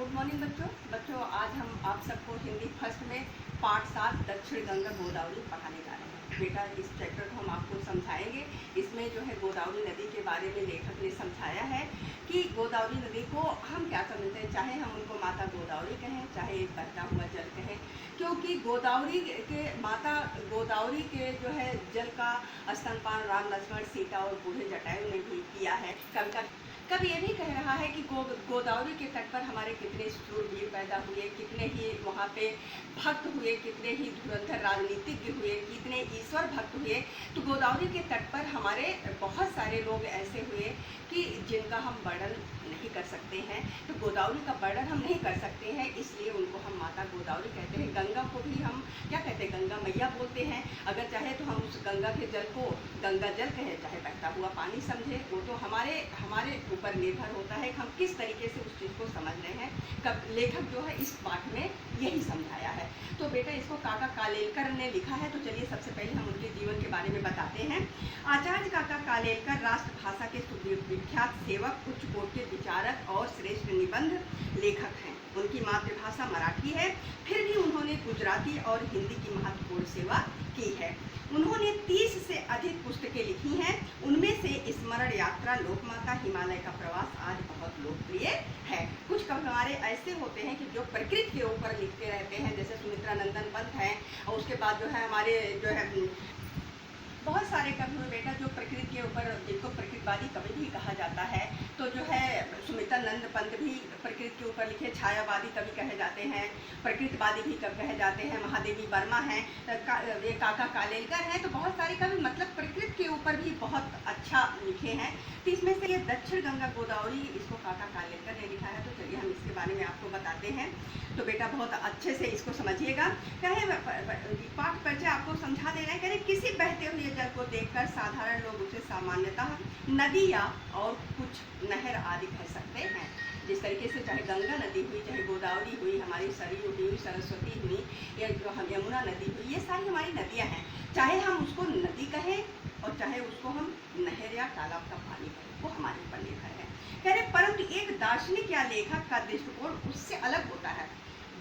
Good morning बच्चों आज हम आप सबको हिंदी फर्स्ट में पाठ 7 दक्षिण गंगा गोदावरी पढ़ाने जा रहे हैं। बेटा इस चैप्टर को हम आपको समझाएंगे। इसमें जो है गोदावरी नदी के बारे में लेखक ने समझाया है कि गोदावरी नदी को हम क्या समझते हैं, चाहे हम उनको माता गोदावरी कहें चाहे बहता हुआ जल कहें, क्योंकि गोदावरी के माता गोदावरी के जो है जल का स्तनपान राम लक्ष्मण सीता और बूढ़े जटायु ने भी किया है। कवि ये भी कह रहा है कि गोदावरी के तट पर हमारे कितने शूरवीर पैदा हुए, कितने ही वहाँ पे भक्त हुए, कितने ही धुरंधर राजनीतिज्ञ हुए, कितने ईश्वर भक्त हुए। तो गोदावरी के तट पर हमारे बहुत सारे लोग ऐसे हुए कि जिनका हम वर्णन नहीं कर सकते हैं। तो गोदावरी का वर्णन हम नहीं कर सकते हैं, इसलिए उनको हम माता गोदावरी कहते हैं। गंगा को भी हम क्या कहते हैं, गंगा मैया बोलते हैं। अगर चाहे तो हम उस गंगा के जल को गंगा जल कहें, चाहे बहता हुआ पानी समझे, वो तो हमारे ऊपर निर्भर होता है कि हम किस तरीके से उस चीज़ को समझ रहे हैं। कब लेखक जो है इस पाठ में यही समझाया है। तो बेटा इसको काका कालेलकर ने लिखा है। तो चलिए सबसे पहले हम उनके जीवन के बारे में बताते हैं। आचार्य काका कालेलकर राष्ट्रभाषा के विख्यात सेवक, उच्च कोटि के विचारक और श्रेष्ठ निबंध लेखक हैं। उनकी मातृभाषा मराठी है, फिर भी उन्होंने गुजराती और हिंदी की महत्वपूर्ण सेवा की है। उन्होंने 30 से अधिक पुस्तकें लिखी हैं। उनमें से स्मरण यात्रा, लोकमाता, हिमालय का प्रवास आज बहुत लोकप्रिय है। कुछ कवि हमारे ऐसे होते हैं कि जो प्रकृति के ऊपर लिखते रहते हैं, जैसे सुमित्रा नंदन पंत हैं, और उसके बाद जो है हमारे जो है बहुत सारे कवि हुए बेटा जो प्रकृति के ऊपर, जिनको प्रकृतिवादी कवि भी कहा जाता है। तो जो है सुमित्रा नंद पंत भी प्रकृति के ऊपर लिखे छायावादी कवि कहे जाते हैं, प्रकृतिवादी भी कवि कहे जाते हैं। महादेवी वर्मा हैं, ये काका कालेलकर हैं। तो बहुत सारे कवि मतलब प्रकृति के ऊपर भी बहुत अच्छा लिखे हैं। तो इसमें से ये दक्षिण गंगा गोदावरी, इसको काका कालेलकर ने लिखा है। तो चलिए हम इसके बारे में आपको बताते हैं। तो बेटा बहुत अच्छे से इसको समझिएगा। कहे पाठ परिचय आपको समझा दे रहे हैं। कह रहे किसी बहते हुए जल को देखकर साधारण लोग उसे सामान्यतः नदी या और कुछ नहर आदि कह सकते हैं। जिस तरीके से चाहे गंगा नदी हुई, चाहे गोदावरी हुई, हमारी सरयू हुई, सरस्वती हुई, या जो हम यमुना नदी हुई, ये सारी हमारी नदियाँ हैं। चाहे हम उसको नदी कहें और चाहे उसको हम नहर या तालाब का पानी कहें, वो हमारे ऊपर निर्भर है। कह रहे परंतु एक दार्शनिक या लेखक का दृष्टिकोण उससे अलग होता है।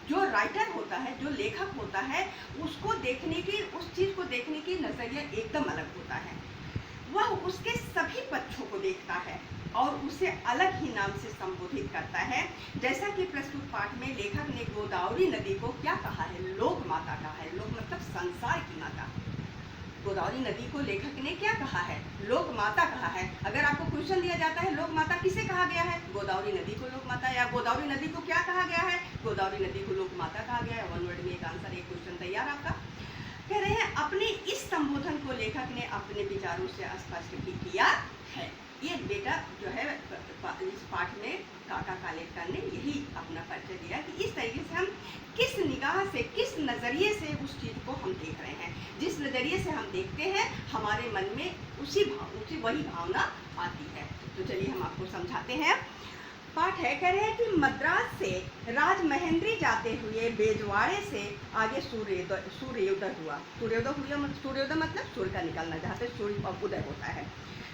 जो राइटर होता है, जो लेखक होता है, उसको देखने की, उस चीज़ को देखने की नज़रिया एकदम अलग होता है। वह उसके सभी पक्षों को देखता है और उसे अलग ही नाम से संबोधित करता है। जैसा कि प्रस्तुत पाठ में लेखक ने गोदावरी नदी को क्या कहा है, लोक माता कहा है। लोक मतलब संसार की माता। गोदावरी नदी को लेखक ने क्या कहा है, लोक माता कहा है। अगर आपको क्वेश्चन दिया जाता है लोक माता किसे कहा गया है, गोदावरी नदी को लोक माता, या गोदावरी नदी को क्या कहा गया है, गोदावरी नदी को लोक माता कहा गया है। वन वर्ड में एक आंसर, एक क्वेश्चन तैयार आपका। कह रहे हैं अपने इस संबोधन को लेखक ने अपने विचारों से स्पष्ट भी किया है। ये बेटा जो है इस पाठ में काका कालेलकर ने यही अपना परिचय दिया कि इस तरीके से हम किस निगाह से, किस नज़रिए से उस चीज़ को हम देख रहे हैं। जिस नज़रिए से हम देखते हैं हमारे मन में उसी वही भावना आती है। तो चलिए हम आपको समझाते हैं। पाठ है, कह रहे हैं कि मद्रास से राजमहेंद्री जाते हुए बेजवाड़े से आगे सूर्योदय हुआ। सूर्योदय मतलब सूर्य का निकलना, जहाँ पे सूर्य उदय होता है।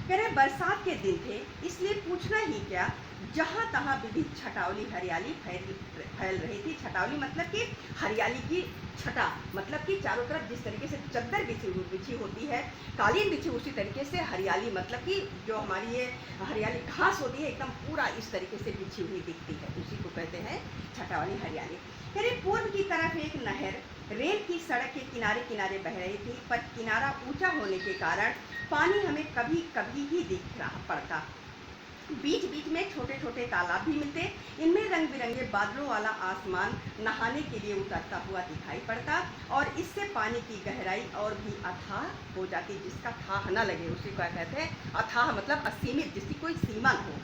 कह रहे बरसात के दिन थे, इसलिए पूछना ही क्या, जहाँ तहाँ विविध छटावली हरियाली फैल रही थी। छटावली मतलब कि हरियाली की छटा, मतलब कि चारों तरफ जिस तरीके से चद्दर बिछी होती है, कालीन बिछी, उसी तरीके से हरियाली मतलब कि जो हमारी ये हरियाली घास होती है एकदम पूरा इस तरीके से बिछी हुई दिखती है, उसी को कहते हैं छटावली हरियाली। फिर पूर्व की तरफ एक नहर रेल की सड़क के किनारे किनारे बह रही थी, पर किनारा ऊंचा होने के कारण पानी हमें कभी कभी ही दिख रहा पड़ता। बीच बीच में छोटे छोटे तालाब भी मिलते, इनमें रंग बिरंगे बादलों वाला आसमान नहाने के लिए उतरता हुआ दिखाई पड़ता, और इससे पानी की गहराई और भी अथाह हो जाती। जिसका थाह न लगे उसी को कहते हैं अथाह, मतलब असीमित, जिसकी कोई सीमा न हो।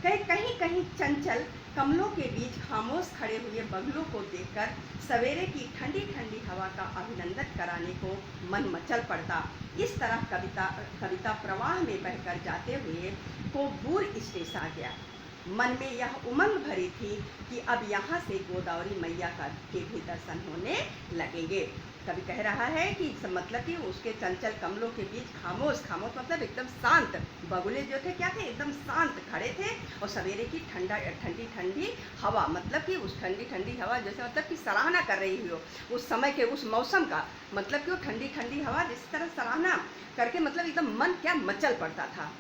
कहीं कहीं चंचल कमलों के बीच खामोश खड़े हुए बगलों को देखकर सवेरे की ठंडी ठंडी हवा का अभिनंदन कराने को मन मचल पड़ता। इस तरह कविता प्रवाह में बहकर जाते हुए कोबूर स्टेशन आ गया। मन में यह उमंग भरी थी कि अब यहाँ से गोदावरी मैया का के भी दर्शन होने लगेंगे। कवि कह रहा है कि मतलब कि उसके चंचल कमलों के बीच खामोश, खामोश मतलब एकदम शांत बगुले जो थे क्या थे, एकदम शांत खड़े थे। और सवेरे की ठंडी ठंडी हवा, मतलब कि उस ठंडी ठंडी हवा जैसे मतलब कि सराहना कर रही हो उस समय के उस मौसम का, मतलब कि वो ठंडी ठंडी हवा जिस तरह सराहना करके मतलब एकदम मन क्या मचल पड़ता था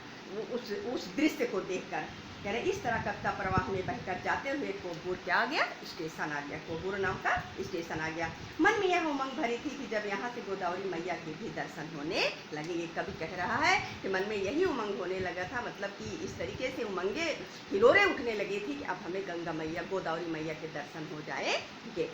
उस दृश्य को देखकर। कह रहे इस तरह कविता प्रवाह में बहकर जाते हुए कोहबूर क्या आ गया, स्टेशन आ गया, कोहबूर नाम का स्टेशन आ गया। मन में यह उमंग भरी थी कि जब यहाँ से गोदावरी मैया के भी दर्शन होने लगेंगे। कवि कह रहा है कि मन में यही उमंग होने लगा था, मतलब कि इस तरीके से उमंगे हिलोरे उठने लगी थी कि अब हमें गंगा मैया गोदावरी मैया के दर्शन हो जाएंगे।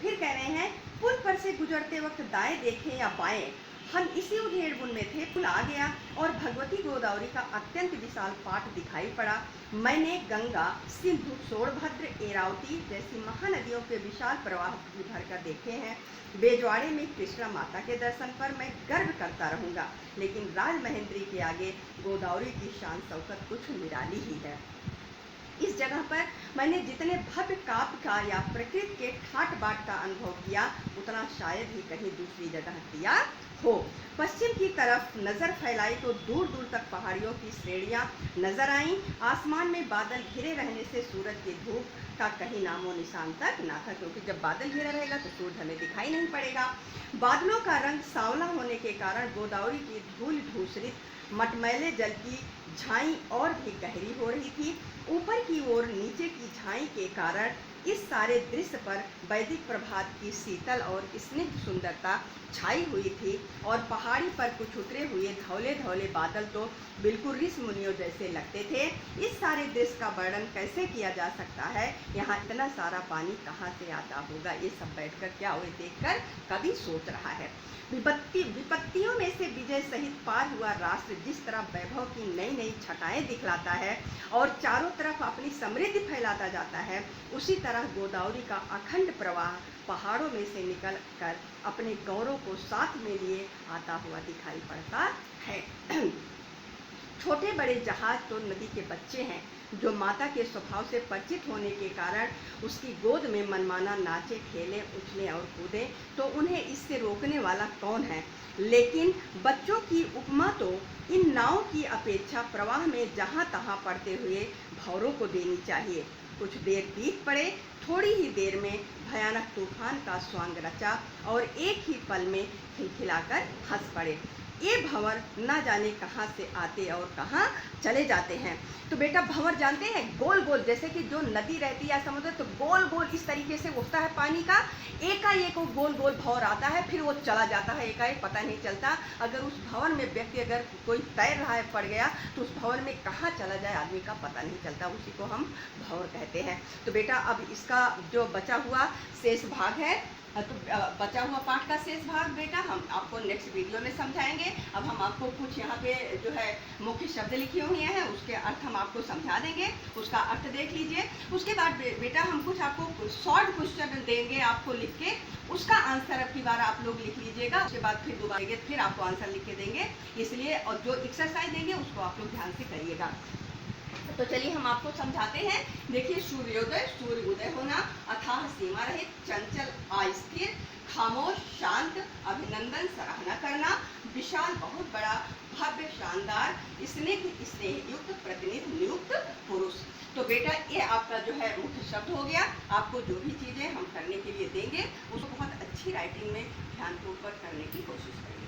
फिर कह रहे हैं पुल पर से गुजरते वक्त दाएं देखें या बाएं, हम इसी उधेड़-बुन में थे। पुल आ गया और भगवती गोदावरी का अत्यंत विशाल पाट दिखाई पड़ा। मैंने गंगा, सिंधु, सोनभद्र, एरावती जैसी महानदियों के विशाल प्रवाह जी भर कर देखे हैं। बेजवाड़े में कृष्णा माता के दर्शन पर मैं गर्व करता रहूँगा, लेकिन राजमहेंद्री के आगे गोदावरी की शान शौकत कुछ निराली ही है। इस जगह पर मैंने जितने भव्य काव्य का या प्रकृति के ठाट बाट का अनुभव किया, उतना शायद ही कहीं दूसरी जगह किया हो। पश्चिम की तरफ नज़र फैलाई तो दूर दूर तक पहाड़ियों की श्रेणियां नजर आईं। आसमान में बादल घिरे रहने से सूरज की धूप का कहीं नामो निशान तक ना था, क्योंकि जब बादल घिरा रहेगा तो सूरज हमें दिखाई नहीं पड़ेगा। बादलों का रंग सांवला होने के कारण गोदावरी की धूल धूसरित मटमैले जल की झाई और भी गहरी हो रही थी। ऊपर की ओर नीचे की झाई के कारण इस सारे दृश्य पर वैदिक प्रभात की शीतल और स्निग्ध सुंदरता छाई हुई थी। और पहाड़ी पर कुछ उतरे हुए धौले धौले बादल तो बिल्कुल ऋषि मुनियों जैसे लगते थे। इस सारे दृश्य का वर्णन कैसे किया जा सकता है, यहाँ इतना सारा पानी कहाँ से आता होगा, ये सब बैठकर क्या हुए देखकर कवि सोच रहा है। विपत्तियों में से विजय सहित पार हुआ राष्ट्र जिस तरह वैभव की नई नई छटाएं दिखलाता है और चारों तरफ अपनी समृद्धि फैलाता जाता है, उसी तरह गोदावरी का अखंड प्रवाह पहाड़ों में से निकल कर अपने गौरव को साथ में लिए आता हुआ दिखाई पड़ता है। छोटे बड़े जहाज तो नदी के बच्चे हैं, जो माता के स्वभाव से परिचित होने के कारण उसकी गोद में मनमाना नाचे, खेले, उछले और कूदे, तो उन्हें इससे रोकने वाला कौन है। लेकिन बच्चों की उपमा तो इन नावों की अपेक्षा प्रवाह में जहाँ तहाँ पड़ते हुए भौरों को देनी चाहिए। कुछ देर बीत पड़े, थोड़ी ही देर में भयानक तूफान का स्वांग रचा और एक ही पल में खिलखिलाकर हंस पड़े। ये भंवर ना जाने कहाँ से आते और कहाँ चले जाते हैं। तो बेटा भंवर जानते हैं, गोल गोल जैसे कि जो नदी रहती है समुद्र, तो गोल गोल इस तरीके से उठता है पानी का, एकाएक वो गोल गोल भंवर आता है, फिर वो चला जाता है एकाएक, पता नहीं चलता। अगर उस भंवर में व्यक्ति अगर कोई तैर रहा है पड़ गया तो उस भंवर में कहाँ चला जाए आदमी का पता नहीं चलता, उसी को हम भंवर कहते हैं। तो बेटा अब इसका जो बचा हुआ शेष भाग है, तो बचा हुआ पाठ का शेष भाग बेटा हम आपको नेक्स्ट वीडियो में समझाएंगे। अब हम आपको कुछ यहाँ पे जो है मुख्य शब्द लिखे हुए हैं, उसके अर्थ हम आपको समझा देंगे, उसका अर्थ देख लीजिए। उसके बाद बेटा हम कुछ आपको शॉर्ट क्वेश्चन देंगे आपको लिख के, उसका आंसर अब की बार आप लोग लिख लीजिएगा। उसके बाद फिर दोबारा फिर आपको आंसर लिख के देंगे, इसलिए और जो एक्सरसाइज देंगे उसको आप लोग ध्यान से करिएगा। तो चलिए हम आपको समझाते हैं। देखिए, सूर्योदय, सूर्य उदय होना, अथाह सीमा रहित, चंचल अस्थिर, खामोश शांत, अभिनंदन सराहना करना, विशाल बहुत बड़ा, भव्य शानदार, स्निग्ध स्नेह युक्त, प्रतिनिधि नियुक्त पुरुष। तो बेटा ये आपका जो है मुख्य शब्द हो गया। आपको जो भी चीज़ें हम करने के लिए देंगे उसको बहुत अच्छी राइटिंग में ध्यानपूर्वक करने की कोशिश करेंगे।